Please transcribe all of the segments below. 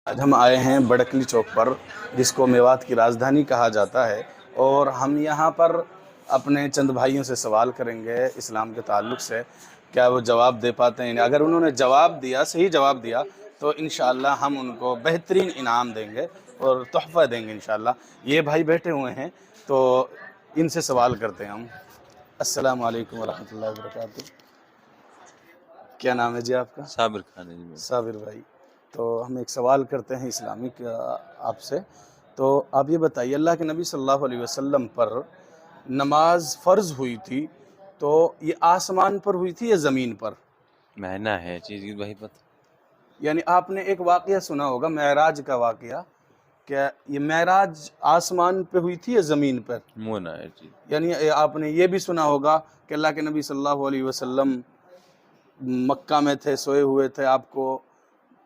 آج ہم آئے ہیں بڑکلی چوک پر، جس کو میوات کی راجدھانی کہا جاتا ہے، اور ہم یہاں پر اپنے چند بھائیوں سے سوال کریں گے اسلام کے تعلق سے. کیا وہ جواب دے پاتے ہیں؟ اگر انہوں نے جواب دیا، صحیح جواب دیا، تو انشاءاللہ ہم ان کو بہترین انعام دیں گے اور تحفہ دیں گے انشاءاللہ. یہ بھائی بیٹھے ہوئے ہیں تو ان سے سوال کرتے ہیں ہم. السلام علیکم ورحمۃ اللہ وبرکاتہ. کیا نام ہے جی آپ کا؟ صابر خان ہے جی. صابر بھائی، تو ہم ایک سوال کرتے ہیں اسلامی آپ سے. تو آپ یہ بتائیے، اللہ کے نبی صلی اللہ علیہ وسلم پر نماز فرض ہوئی تھی تو یہ آسمان پر ہوئی تھی یا زمین پر؟ مہنا ہے چیز کی بھائی پتہ. یعنی آپ نے ایک واقعہ سنا ہوگا، معراج کا واقعہ. کیا یہ معراج آسمان پہ ہوئی تھی یا زمین پر؟ مونا ہے چیز. یعنی آپ نے یہ بھی سنا ہوگا کہ اللہ کے نبی صلی اللہ علیہ وسلم مکہ میں تھے، سوئے ہوئے تھے، آپ کو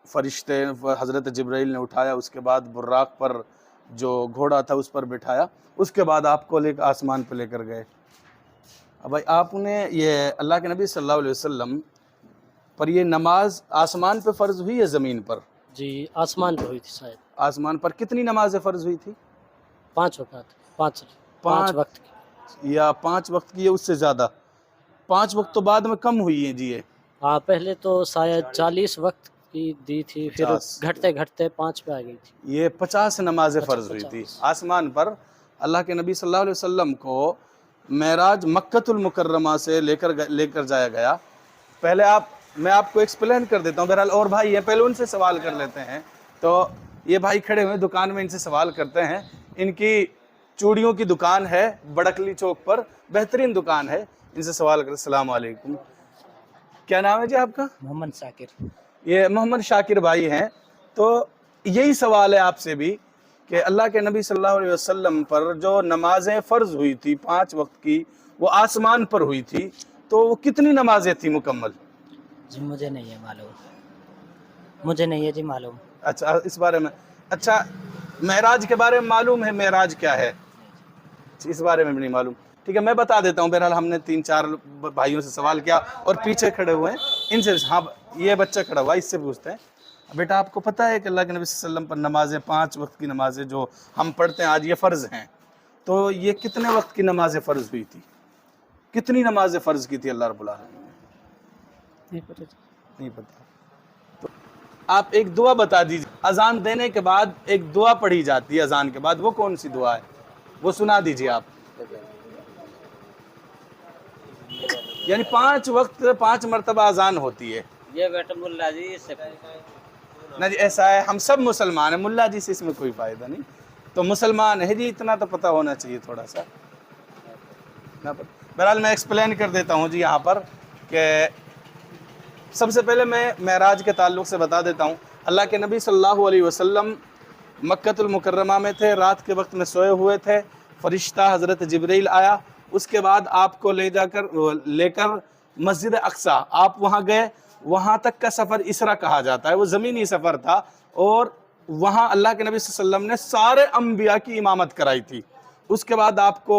فرشتے حضرت جبرائیل نے اٹھایا، اس کے بعد براق پر جو گھوڑا تھا اس پر بٹھایا، اس کے بعد آپ کو لے کر آسمان پہ لے کر گئے. اب بھائی آپ نے یہ اللہ کے نبی صلی اللہ علیہ وسلم پر یہ نماز آسمان پہ فرض ہوئی یا زمین پر؟ جی آسمان پہ ہوئی تھی شاید. آسمان پر. کتنی نمازیں فرض ہوئی تھی؟ 5 وقت، پانچ وقت کی. یا 5 وقت کی ہے اس سے زیادہ؟ 5 وقت تو بعد میں کم ہوئی ہیں جی. یہ ہاں پہلے تو شاید 40 وقت کی دی تھی، پھر 50 گھٹتے گھٹتے 5 پہ آ گئی تھی. یہ 50 نمازیں فرض ہوئی تھی آسمان پر. اللہ کے نبی صلی اللہ علیہ وسلم کو معراج مکۃ المکرمہ سے لے کر جایا گیا. پہلے میں آپ کو ایکسپلین کر دیتا ہوں. بہرحال اور بھائی ہیں، پہلے ان سے سوال کر لیتے ہیں. تو یہ بھائی کھڑے ہوئے دکان میں، ان سے سوال کرتے ہیں. ان کی چوڑیوں کی دکان ہے بڑکلی چوک پر، بہترین دکان ہے. ان سے سوال کرتے. السلام علیکم. کیا نام ہے جی آپ کا؟ محمد شاکر. یہ محمد شاکر بھائی ہیں. تو یہی سوال ہے آپ سے بھی کہ اللہ کے نبی صلی اللہ علیہ وسلم پر جو نمازیں فرض ہوئی تھی 5 وقت کی، وہ آسمان پر ہوئی تھی، تو وہ کتنی نمازیں تھیں مکمل؟ جی مجھے نہیں ہے معلوم، مجھے نہیں ہے جی معلوم. اچھا اس بارے میں. اچھا معراج کے بارے میں معلوم ہے؟ معراج کیا ہے اس بارے میں بھی نہیں معلوم. ٹھیک ہے میں بتا دیتا ہوں. بہرحال ہم نے 3-4 بھائیوں سے سوال کیا اور پیچھے کھڑے ہوئے ہیں ان سے. ہاں یہ بچہ کھڑا ہوا، اس سے پوچھتے ہیں. بیٹا آپ کو پتہ ہے کہ اللہ کے نبی صلی اللہ علیہ وسلم پر نمازیں 5 وقت کی نمازیں جو ہم پڑھتے ہیں آج یہ فرض ہیں، تو یہ کتنے وقت کی نمازیں فرض ہوئی تھی؟ کتنی نمازیں فرض کی تھی اللہ رب العالمین نے؟ نہیں پتہ. تو آپ ایک دعا بتا دیجیے. اذان دینے کے بعد ایک دعا پڑھی جاتی ہے اذان کے بعد، وہ کون سی دعا ہے؟ وہ سنا دیجیے آپ. یعنی 5 وقت 5 مرتبہ اذان ہوتی ہے. یہ بیٹا ملا جی سے نہ جی ایسا ہے، ہم سب مسلمان ہیں، ملا جی سے اس میں کوئی فائدہ نہیں. تو مسلمان ہے جی، اتنا تو پتہ ہونا چاہیے تھوڑا سا. بہرحال میں ایکسپلین کر دیتا ہوں جی یہاں پر کہ سب سے پہلے میں معراج کے تعلق سے بتا دیتا ہوں. اللہ کے نبی صلی اللہ علیہ وسلم مکۃ المکرمہ میں تھے، رات کے وقت میں سوئے ہوئے تھے. فرشتہ حضرت جبرائیل آیا، اس کے بعد آپ کو لے کر مسجد اقصیٰ آپ وہاں گئے. وہاں تک کا سفر اسرا کہا جاتا ہے، وہ زمینی سفر تھا، اور وہاں اللہ کے نبی صلی اللہ علیہ وسلم نے سارے انبیاء کی امامت کرائی تھی. اس کے بعد آپ کو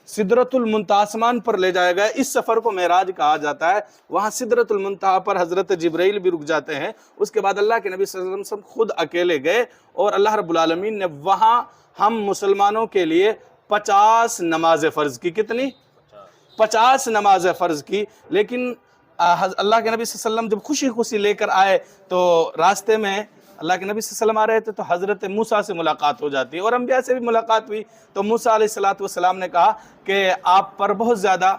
سدرۃ المنتہا آسمان پر لے جایا گیا. اس سفر کو معراج کہا جاتا ہے. وہاں سدرۃ المنتہا پر حضرت جبرائیل بھی رک جاتے ہیں. اس کے بعد اللہ کے نبی صلی اللہ علیہ وسلم خود اکیلے گئے، اور اللہ رب العالمین نے وہاں ہم مسلمانوں کے لیے 50 نمازیں فرض کی. کتنی؟ 50 نمازیں فرض کی. لیکن اللہ کے نبی صلی اللہ علیہ وسلم جب خوشی خوشی لے کر آئے تو راستے میں اللہ کے نبی صلی اللہ علیہ وسلم آ رہے تھے تو حضرت موسیٰ سے ملاقات ہو جاتی ہے، اور انبیاء سے بھی ملاقات ہوئی. تو موسیٰ علیہ السلام نے کہا کہ آپ پر بہت زیادہ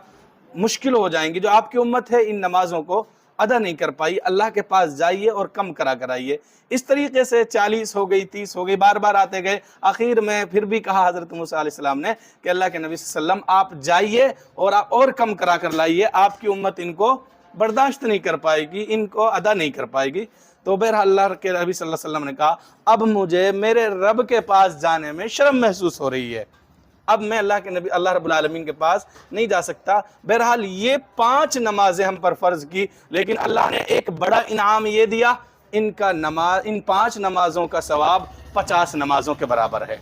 مشکل ہو جائیں گی، جو آپ کی امت ہے ان نمازوں کو ادا نہیں کر پائی، اللہ کے پاس جائیے اور کم کرا کرائیے. اس طریقے سے 40 ہو گئی، 30 ہو گئی، بار بار آتے گئے. آخر میں پھر بھی کہا حضرت موسیٰ علیہ السلام نے کہ اللہ کے نبی صلی اللہ علیہ وسلم آپ جائیے اور آپ اور کم کرا کر لائیے، آپ کی امت ان کو برداشت نہیں کر پائے گی، ان کو ادا نہیں کر پائے گی. تو بہرحال اللہ کے نبی صلی اللہ علیہ وسلم نے کہا اب مجھے میرے رب کے پاس جانے میں شرم محسوس ہو رہی ہے، اب میں اللہ رب العالمین کے پاس نہیں جا سکتا. بہرحال یہ 5 نمازیں ہم پر فرض کی، لیکن اللہ نے ایک بڑا انعام یہ دیا، ان 5 نمازوں کا ثواب 50 نمازوں کے برابر ہے.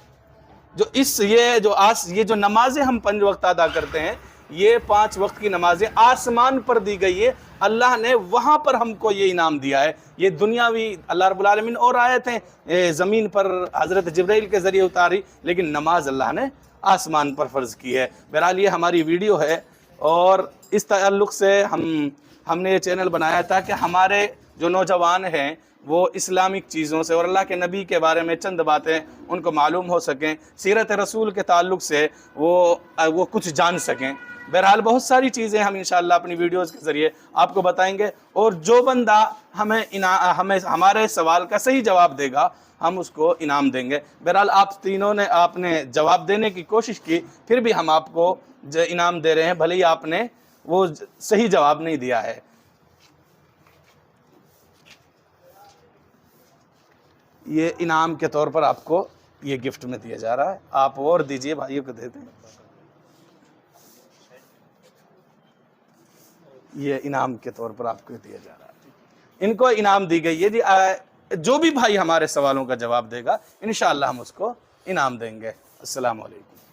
یہ جو نمازیں ہم 5 وقت ادا کرتے ہیں، یہ 5 وقت کی نمازیں آسمان پر دی گئی ہے، اللہ نے وہاں پر ہم کو یہ انعام دیا ہے. یہ دنیاوی اللہ رب العالمین اور آیتیں زمین پر حضرت جبرائیل کے ذریعے اتاری، لیکن نماز اللہ نے آسمان پر فرض کی ہے. بہرحال یہ ہماری ویڈیو ہے، اور اس تعلق سے ہم نے یہ چینل بنایا تھا کہ ہمارے جو نوجوان ہیں وہ اسلامک چیزوں سے اور اللہ کے نبی کے بارے میں چند باتیں ان کو معلوم ہو سکیں، سیرت رسول کے تعلق سے وہ کچھ جان سکیں. بہرحال بہت ساری چیزیں ہم انشاءاللہ اپنی ویڈیوز کے ذریعے آپ کو بتائیں گے، اور جو بندہ ہمیں ہمارے سوال کا صحیح جواب دے گا ہم اس کو انعام دیں گے. بہرحال آپ نے جواب دینے کی کوشش کی، پھر بھی ہم آپ کو انعام دے رہے ہیں، بھلے ہی آپ نے وہ صحیح جواب نہیں دیا ہے. یہ انعام کے طور پر آپ کو یہ گفٹ میں دیا جا رہا ہے. آپ اور دیجئے، بھائیوں کو دیتے ہیں. یہ انعام کے طور پر آپ کو دیا جا رہا ہے. ان کو انعام دی گئی ہے جی. جو بھی بھائی ہمارے سوالوں کا جواب دے گا انشاءاللہ ہم اس کو انعام دیں گے. السلام علیکم.